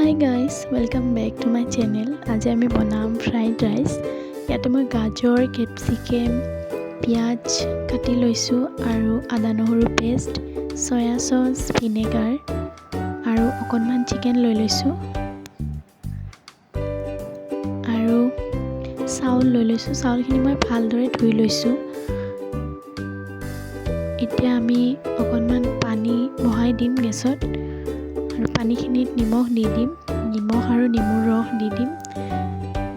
Hi guys, welcome back to my channel. আজি আমি বনাম ফ্ৰাইড ৰাইচ। ইয়াতে মই গাজৰ, কেপচিকাম, পিয়াজ কাটি লৈছো আৰু আদা নহৰু পেষ্ট, সয়া সস, ভিনেগাৰ আৰু অকণমান চিকেন লৈ লৈছো আৰু চাউল লৈ লৈছো। চাউলখিনি মই ভালদৰে ধুই লৈছো। এতিয়া আমি অকণমান পানী বহাই দিম গেছত আৰু পানীখিনিত নিমখ দি দিম। নিমখ আৰু নেমুৰ ৰস দি দিম।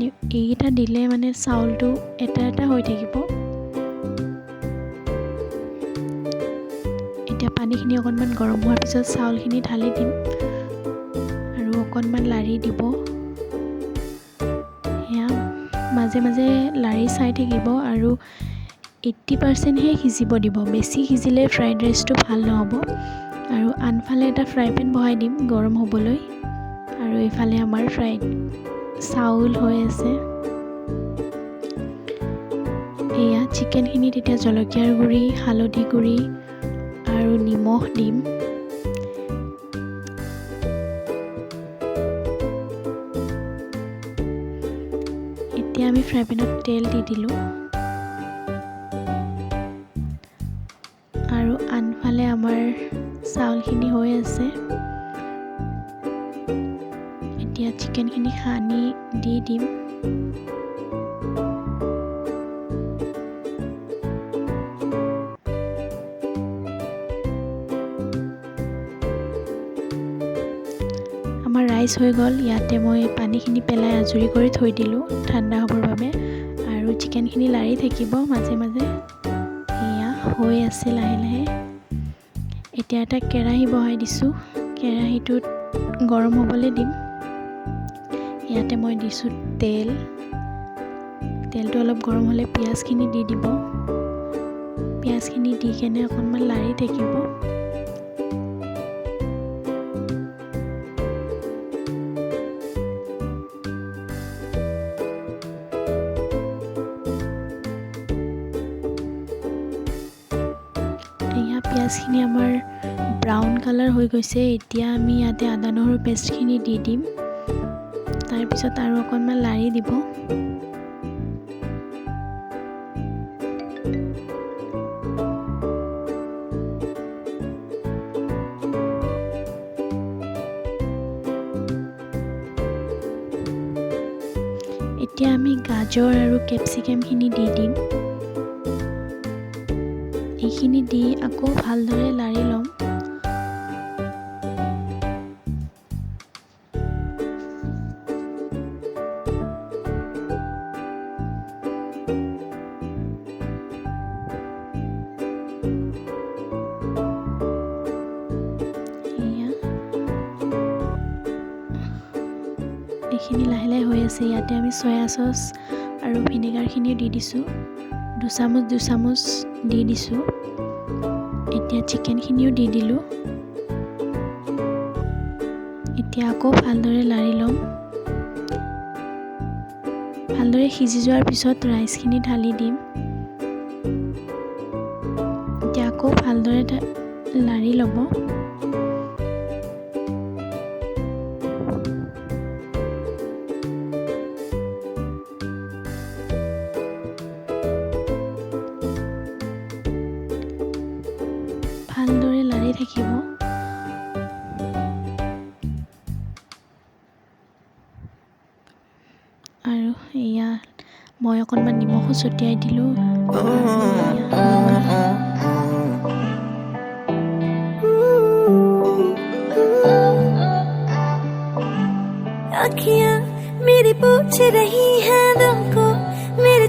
এইকেইটা দিলে মানে চাউলটো এটা এটা হৈ থাকিব। এতিয়া পানীখিনি অকণমান গৰম হোৱাৰ পিছত চাউলখিনি ঢালি দিম আৰু অকণমান লাৰি দিব। সেয়া মাজে মাজে লাৰি চাই থাকিব আৰু 80%হে সিজিব দিব। বেছি সিজিলে ফ্ৰাইড ৰাইচটো ভাল নহ'ব। আৰু আনফালে এটা ফ্ৰাই পেন বহাই দিম গৰম হ'বলৈ আৰু এইফালে আমাৰ ফ্ৰাইড চাউল হৈ আছে। এয়া চিকেনখিনিত এতিয়া জলকীয়াৰ গুড়ি, হালধি গুড়ি আৰু নিমখ দিম। এতিয়া আমি ফ্ৰাই পেনত তেল দি দিলোঁ আৰু আনফালে আমাৰ চাউলখিনি হৈ আছে। এতিয়া চিকেনখিনি সানি দি দিম। আমাৰ ৰাইচ হৈ গ'ল। ইয়াতে মই পানীখিনি পেলাই আজৰি কৰি থৈ দিলোঁ ঠাণ্ডা হ'বৰ বাবে আৰু চিকেনখিনি লাৰি থাকিব মাজে মাজে। এয়া হৈ আছে লাহে লাহে। এতিয়া এটা কেৰাহী বহাই দিছোঁ। কেৰাহীটোত গৰম হ'বলৈ দিম। ইয়াতে মই দিছোঁ তেল। তেলটো অলপ গৰম হ'লে পিঁয়াজখিনি দি দিব। পিঁয়াজখিনি দি কেনে অকণমান লাৰি থাকিব। এয়া পিঁয়াজখিনি আমাৰ ব্ৰাউন কালাৰ হৈ গৈছে। এতিয়া আমি ইয়াতে আদা নহৰু পেষ্টখিনি দি দিম। তাৰপিছত আৰু অকণমান লাৰি দিব। এতিয়া আমি গাজৰ আৰু কেপচিকামখিনি দি দিম। এইখিনি দি আকৌ ভালদৰে লাৰি ল'ম। এইখিনি লাহে লাহে হৈ আছে। ইয়াতে আমি সয়া সস আৰু ভিনেগাৰখিনিও দি দিছোঁ। দুচামুচ দি দিছোঁ। এতিয়া চিকেনখিনিও দি দিলোঁ। এতিয়া আকৌ ভালদৰে লাৰি ল'ম। ভালদৰে সিজি যোৱাৰ পিছত ৰাইচখিনি ঢালি দিম। এতিয়া আকৌ ভালদৰে লাৰি ল'ব। ভালদৰে লাৰি থাকিব। আৰু এয়া মই অকণমান নিমখো ছটিয়াই দিলোঁ। आँखियाँ मेरी पूछ रही हैं दिल को मेरे